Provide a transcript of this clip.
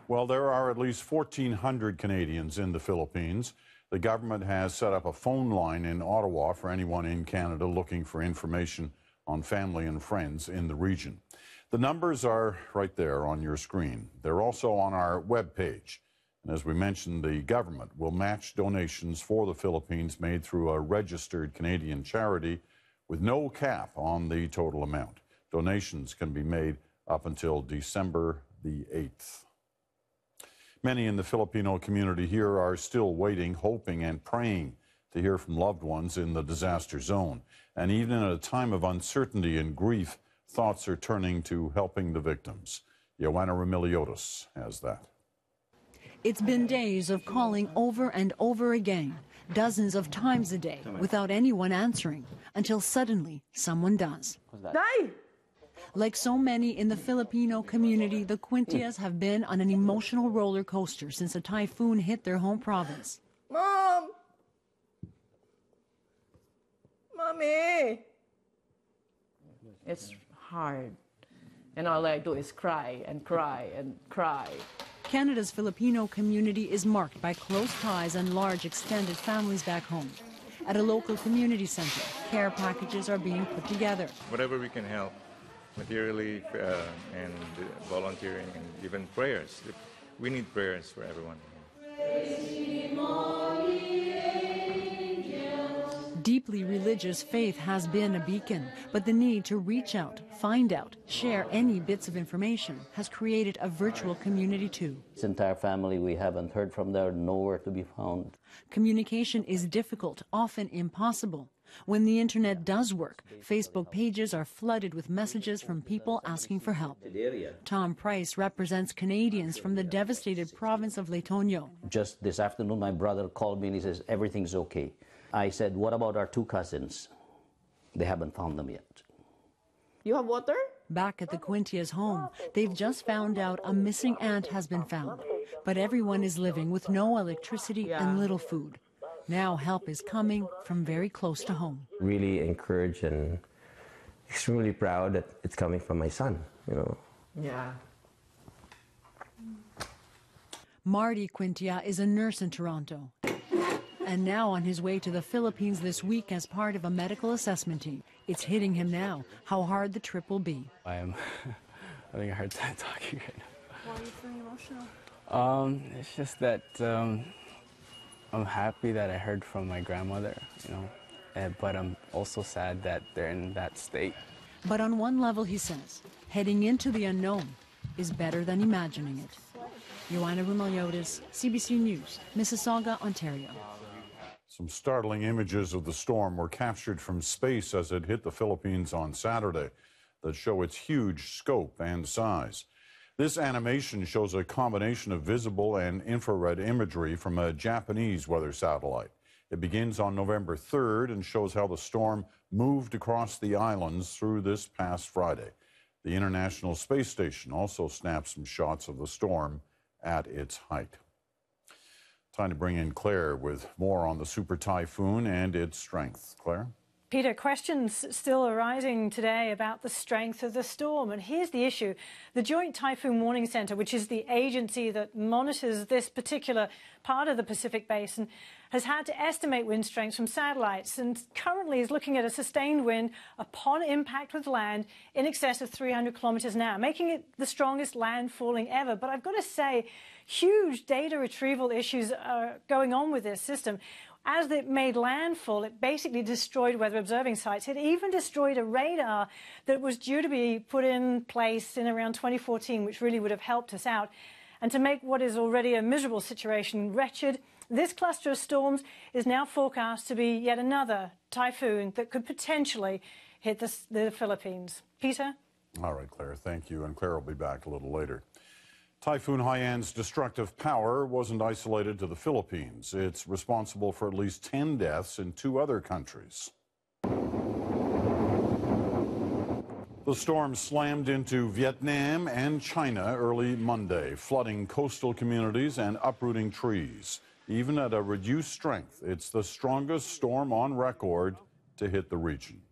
Well, there are at least 1,400 Canadians in the Philippines. The government has set up a phone line in Ottawa for anyone in Canada looking for information on family and friends in the region. The numbers are right there on your screen. They're also on our webpage. And as we mentioned, the government will match donations for the Philippines made through a registered Canadian charity with no cap on the total amount. Donations can be made up until December the 8th. Many in the Filipino community here are still waiting, hoping and praying to hear from loved ones in the disaster zone. And even at a time of uncertainty and grief, thoughts are turning to helping the victims. Joanna Remiliotis has that. It's been days of calling over and over again, dozens of times a day, without anyone answering, until suddenly someone does. Like so many in the Filipino community, the Quintias have been on an emotional roller coaster since a typhoon hit their home province. Mom! Mommy! It's hard. And all I do is cry and cry and cry. Canada's Filipino community is marked by close ties and large extended families back home. At a local community center, care packages are being put together. Whatever we can help, materially and volunteering and even prayers. We need prayers for everyone. Deeply religious faith has been a beacon, but the need to reach out, find out, share any bits of information has created a virtual community too. This entire family, we haven't heard from them, nowhere to be found. Communication is difficult, often impossible. When the internet does work, Facebook pages are flooded with messages from people asking for help. Tom Price represents Canadians from the devastated province of Leytonio. Just this afternoon, my brother called me and he says, everything's okay. I said, what about our 2 cousins? They haven't found them yet. You have water? Back at the Quintias' home, they've just found out a missing aunt has been found. But everyone is living with no electricity and little food. Now help is coming from very close to home. Really encouraged and extremely proud that it's coming from my son, you know. Yeah. Marty Quintia is a nurse in Toronto, and now on his way to the Philippines this week as part of a medical assessment team. It's hitting him now how hard the trip will be. I am having a hard time talking right now. Why are you feeling emotional? It's just that I'm happy that I heard from my grandmother, you know, but I'm also sad that they're in that state. But on one level, he says, heading into the unknown is better than imagining it. Joanna Remiliotis, CBC News, Mississauga, Ontario. Some startling images of the storm were captured from space as it hit the Philippines on Saturday that show its huge scope and size. This animation shows a combination of visible and infrared imagery from a Japanese weather satellite. It begins on November 3rd and shows how the storm moved across the islands through this past Friday. The International Space Station also snapped some shots of the storm at its height. Time to bring in Claire with more on the super typhoon and its strength. Claire? Peter, questions still arising today about the strength of the storm. And here's the issue. The Joint Typhoon Warning Center, which is the agency that monitors this particular part of the Pacific Basin, has had to estimate wind strengths from satellites and currently is looking at a sustained wind upon impact with land in excess of 300 kilometers an hour, making it the strongest landfalling ever. But I've got to say, huge data retrieval issues are going on with this system. As it made landfall, it basically destroyed weather observing sites. It even destroyed a radar that was due to be put in place in around 2014, which really would have helped us out. And to make what is already a miserable situation wretched, this cluster of storms is now forecast to be yet another typhoon that could potentially hit the Philippines. Peter? All right, Claire, thank you. And Claire will be back a little later. Typhoon Haiyan's destructive power wasn't isolated to the Philippines. It's responsible for at least 10 deaths in 2 other countries. The storm slammed into Vietnam and China early Monday, flooding coastal communities and uprooting trees. Even at a reduced strength, it's the strongest storm on record to hit the region.